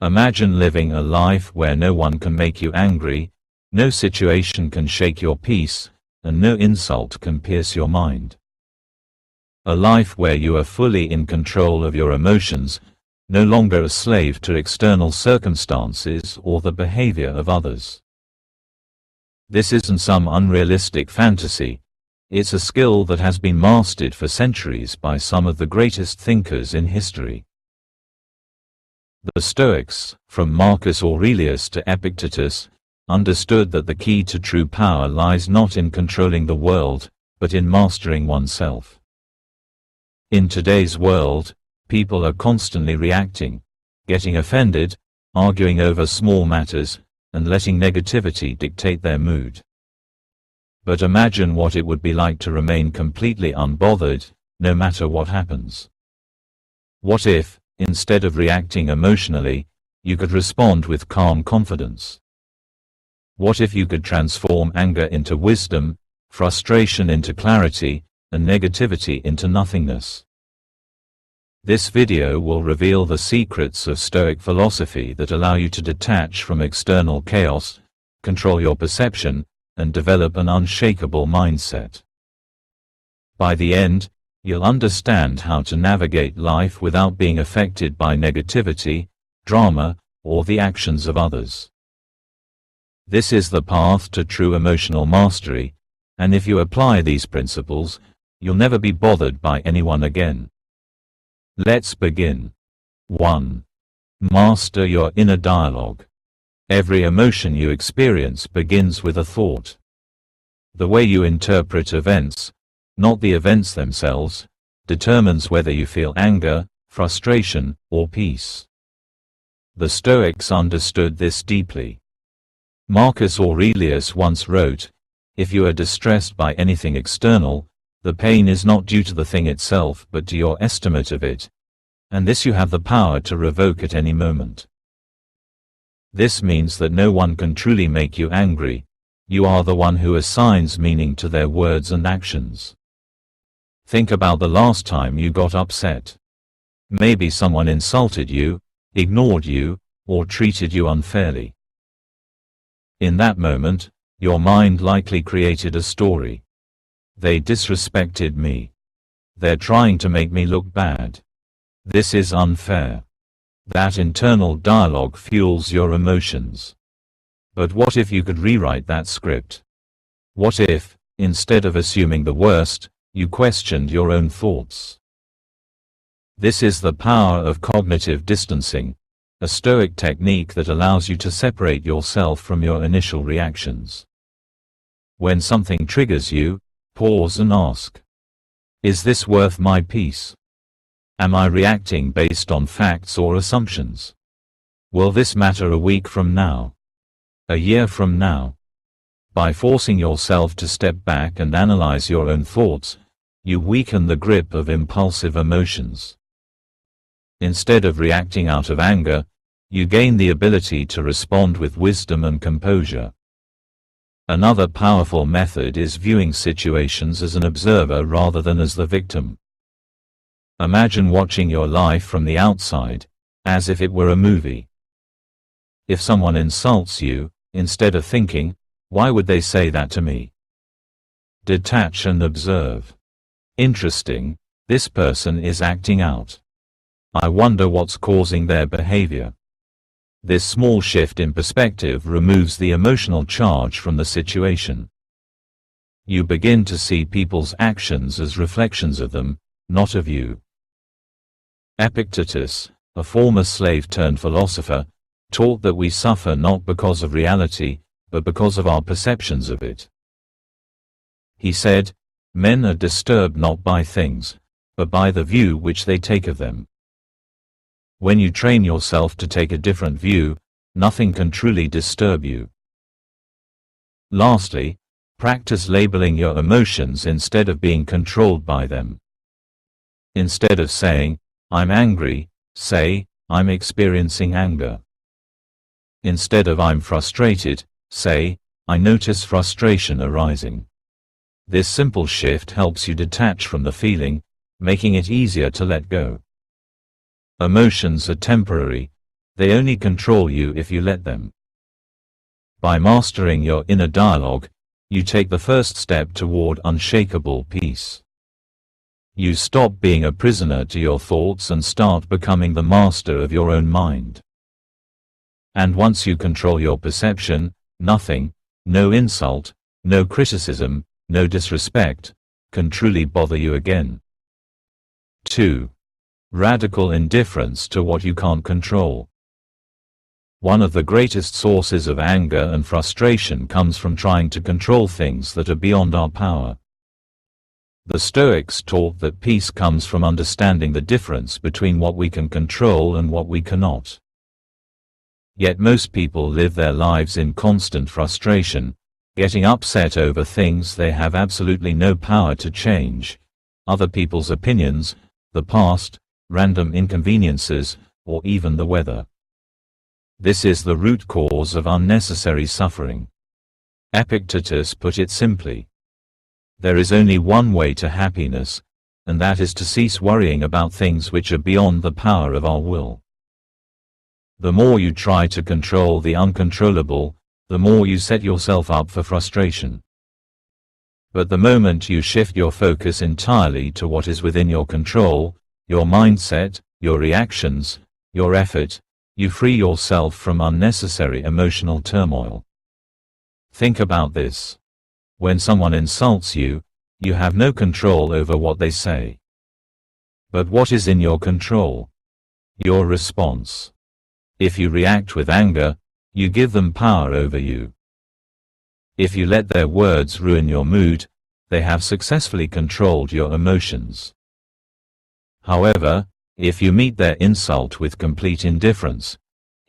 Imagine living a life where no one can make you angry, no situation can shake your peace, and no insult can pierce your mind. A life where you are fully in control of your emotions, no longer a slave to external circumstances or the behavior of others. This isn't some unrealistic fantasy. It's a skill that has been mastered for centuries by some of the greatest thinkers in history. The Stoics, from Marcus Aurelius to Epictetus, understood that the key to true power lies not in controlling the world, but in mastering oneself. In today's world, people are constantly reacting, getting offended, arguing over small matters, and letting negativity dictate their mood. But imagine what it would be like to remain completely unbothered, no matter what happens. What if, instead of reacting emotionally, you could respond with calm confidence? What if you could transform anger into wisdom, frustration into clarity, and negativity into nothingness? This video will reveal the secrets of Stoic philosophy that allow you to detach from external chaos, control your perception, and develop an unshakable mindset. By the end, you'll understand how to navigate life without being affected by negativity, drama, or the actions of others. This is the path to true emotional mastery, and if you apply these principles, you'll never be bothered by anyone again. Let's begin. 1. Master your inner dialogue. Every emotion you experience begins with a thought. The way you interpret events, not the events themselves, determines whether you feel anger, frustration, or peace. The Stoics understood this deeply. Marcus Aurelius once wrote, "If you are distressed by anything external, the pain is not due to the thing itself but to your estimate of it, and this you have the power to revoke at any moment." This means that no one can truly make you angry. You are the one who assigns meaning to their words and actions. Think about the last time you got upset. Maybe someone insulted you, ignored you, or treated you unfairly. In that moment, your mind likely created a story. They disrespected me. They're trying to make me look bad. This is unfair. That internal dialogue fuels your emotions. But what if you could rewrite that script? What if, instead of assuming the worst, you questioned your own thoughts? This is the power of cognitive distancing, a Stoic technique that allows you to separate yourself from your initial reactions. When something triggers you, pause and ask, is this worth my peace? Am I reacting based on facts or assumptions? Will this matter a week from now? A year from now? By forcing yourself to step back and analyze your own thoughts, you weaken the grip of impulsive emotions. Instead of reacting out of anger, you gain the ability to respond with wisdom and composure. Another powerful method is viewing situations as an observer rather than as the victim. Imagine watching your life from the outside, as if it were a movie. If someone insults you, instead of thinking, "Why would they say that to me?" detach and observe. Interesting, this person is acting out. I wonder what's causing their behavior. This small shift in perspective removes the emotional charge from the situation. You begin to see people's actions as reflections of them, not of you. Epictetus, a former slave-turned-philosopher, taught that we suffer not because of reality, but because of our perceptions of it. He said, "Men are disturbed not by things, but by the view which they take of them." When you train yourself to take a different view, nothing can truly disturb you. Lastly, practice labeling your emotions instead of being controlled by them. Instead of saying, "I'm angry," say, "I'm experiencing anger." Instead of "I'm frustrated," say, "I notice frustration arising." This simple shift helps you detach from the feeling, making it easier to let go. Emotions are temporary, They only control you if you let them. By mastering your inner dialogue, you take the first step toward unshakable peace. You stop being a prisoner to your thoughts and start becoming the master of your own mind. And once you control your perception, nothing, no insult, no criticism, no disrespect, can truly bother you again. 2. Radical indifference to what you can't control. One of the greatest sources of anger and frustration comes from trying to control things that are beyond our power. The Stoics taught that peace comes from understanding the difference between what we can control and what we cannot. Yet most people live their lives in constant frustration, getting upset over things they have absolutely no power to change, other people's opinions, the past, random inconveniences, or even the weather. This is the root cause of unnecessary suffering. Epictetus put it simply: there is only one way to happiness, and that is to cease worrying about things which are beyond the power of our will. The more you try to control the uncontrollable, the more you set yourself up for frustration. But the moment you shift your focus entirely to what is within your control, your mindset, your reactions, your effort, you free yourself from unnecessary emotional turmoil. Think about this. When someone insults you, you have no control over what they say. But what is in your control? Your response. If you react with anger, you give them power over you. If you let their words ruin your mood, they have successfully controlled your emotions. However, if you meet their insult with complete indifference,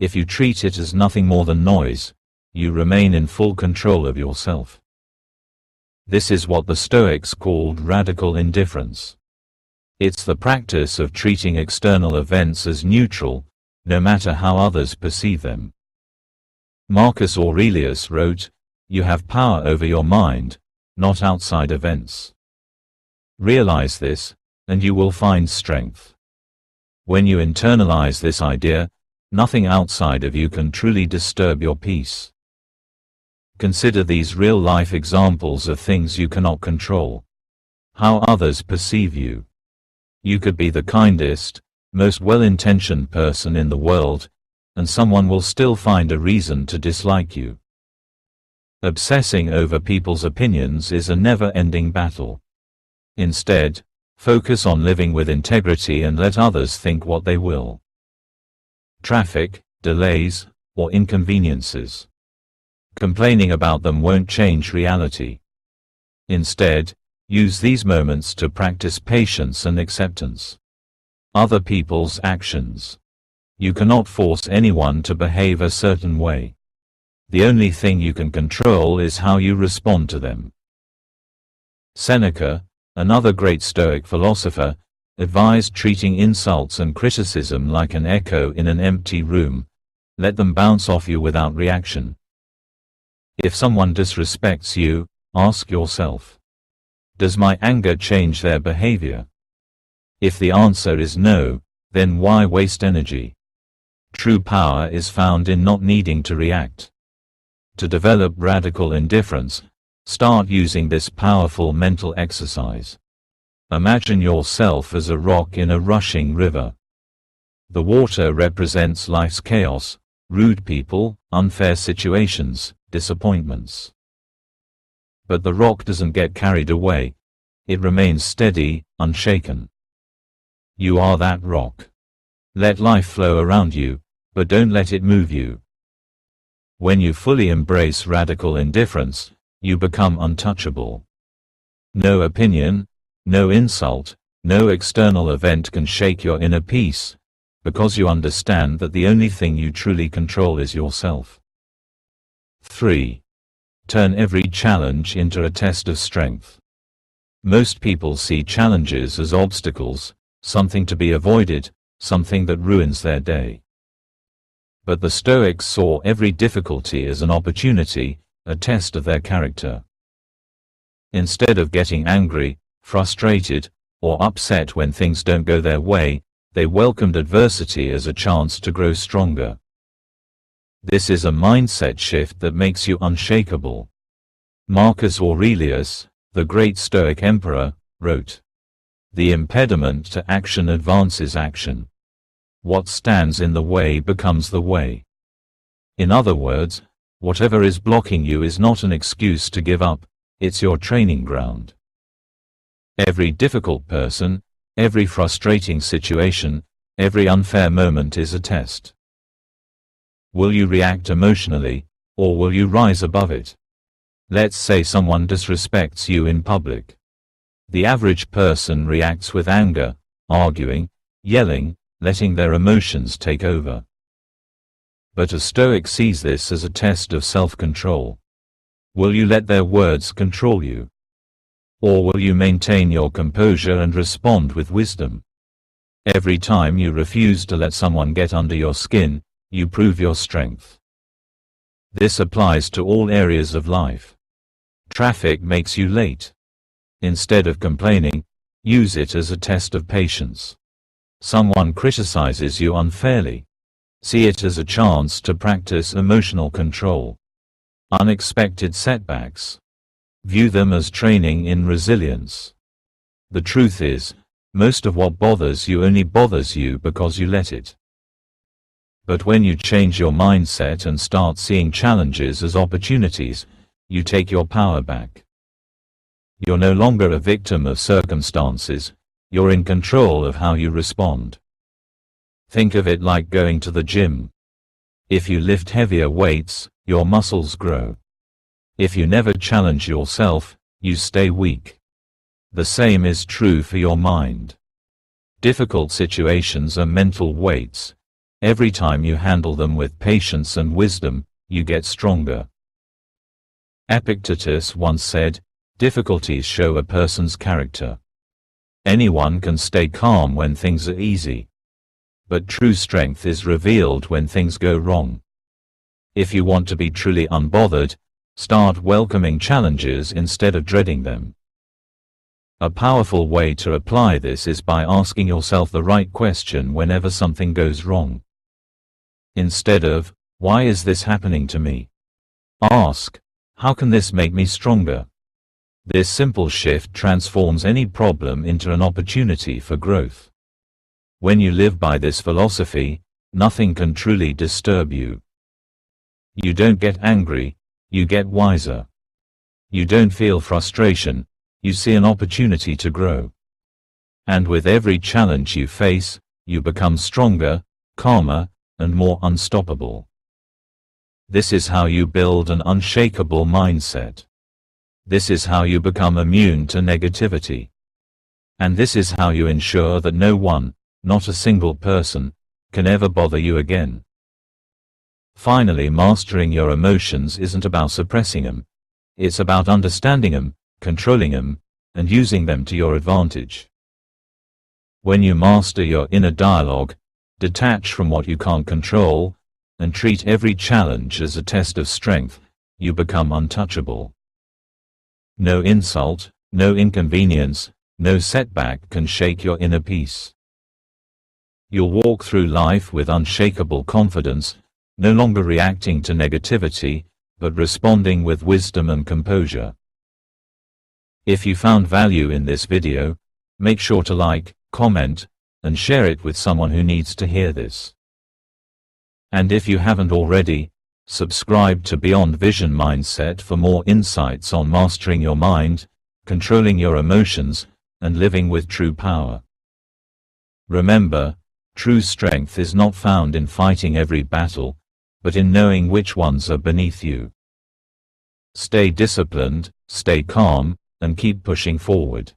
if you treat it as nothing more than noise, you remain in full control of yourself. This is what the Stoics called radical indifference. It's the practice of treating external events as neutral, no matter how others perceive them. Marcus Aurelius wrote, "You have power over your mind, not outside events." Realize this, and you will find strength. When you internalize this idea, nothing outside of you can truly disturb your peace. Consider these real-life examples of things you cannot control. How others perceive you. You could be the kindest, most well-intentioned person in the world, and someone will still find a reason to dislike you. Obsessing over people's opinions is a never-ending battle. Instead, focus on living with integrity and let others think what they will. Traffic, delays, or inconveniences. Complaining about them won't change reality. Instead, use these moments to practice patience and acceptance. Other people's actions. You cannot force anyone to behave a certain way. The only thing you can control is how you respond to them. Seneca, another great Stoic philosopher, advised treating insults and criticism like an echo in an empty room. Let them bounce off you without reaction. If someone disrespects you, ask yourself, does my anger change their behavior? If the answer is no, then why waste energy? True power is found in not needing to react. To develop radical indifference, start using this powerful mental exercise. Imagine yourself as a rock in a rushing river. The water represents life's chaos, rude people, unfair situations, disappointments. But the rock doesn't get carried away. It remains steady, unshaken. You are that rock. Let life flow around you, but don't let it move you. When you fully embrace radical indifference, you become untouchable. No opinion, no insult, no external event can shake your inner peace, because you understand that the only thing you truly control is yourself. 3. Turn every challenge into a test of strength. Most people see challenges as obstacles, something to be avoided, something that ruins their day. But the Stoics saw every difficulty as an opportunity, a test of their character. Instead of getting angry, frustrated, or upset when things don't go their way, They welcomed adversity as a chance to grow stronger. This is a mindset shift that makes you unshakable. Marcus Aurelius, the great Stoic emperor, wrote, "The impediment to action advances action. What stands in the way becomes the way." In other words, whatever is blocking you is not an excuse to give up, it's your training ground. Every difficult person, every frustrating situation, every unfair moment is a test. Will you react emotionally, or will you rise above it? Let's say someone disrespects you in public. The average person reacts with anger, arguing, yelling, letting their emotions take over. But a Stoic sees this as a test of self-control. Will you let their words control you? Or will you maintain your composure and respond with wisdom? Every time you refuse to let someone get under your skin, you prove your strength. This applies to all areas of life. Traffic makes you late. Instead of complaining, use it as a test of patience. Someone criticizes you unfairly. See it as a chance to practice emotional control. Unexpected setbacks. View them as training in resilience. The truth is, most of what bothers you only bothers you because you let it. But when you change your mindset and start seeing challenges as opportunities, you take your power back. You're no longer a victim of circumstances, you're in control of how you respond. Think of it like going to the gym. If you lift heavier weights, your muscles grow. If you never challenge yourself, you stay weak. The same is true for your mind. Difficult situations are mental weights. Every time you handle them with patience and wisdom, you get stronger. Epictetus once said, "Difficulties show a person's character." Anyone can stay calm when things are easy. But true strength is revealed when things go wrong. If you want to be truly unbothered, start welcoming challenges instead of dreading them. A powerful way to apply this is by asking yourself the right question whenever something goes wrong. Instead of, "Why is this happening to me?" ask, "How can this make me stronger?" This simple shift transforms any problem into an opportunity for growth. When you live by this philosophy, nothing can truly disturb you. You don't get angry, you get wiser. You don't feel frustration, you see an opportunity to grow. And with every challenge you face, you become stronger, calmer, and more unstoppable. This is how you build an unshakable mindset. This is how you become immune to negativity. And this is how you ensure that no one, not a single person, can ever bother you again. Finally, mastering your emotions isn't about suppressing them. It's about understanding them, controlling them, and using them to your advantage. When you master your inner dialogue, detach from what you can't control, and treat every challenge as a test of strength, you become untouchable. No insult, no inconvenience, no setback can shake your inner peace. You'll walk through life with unshakable confidence, no longer reacting to negativity, but responding with wisdom and composure. If you found value in this video, make sure to like, comment, and share it with someone who needs to hear this. And if you haven't already, subscribe to Beyond Vision Mindset for more insights on mastering your mind, controlling your emotions, and living with true power. Remember, true strength is not found in fighting every battle, but in knowing which ones are beneath you. Stay disciplined, stay calm, and keep pushing forward.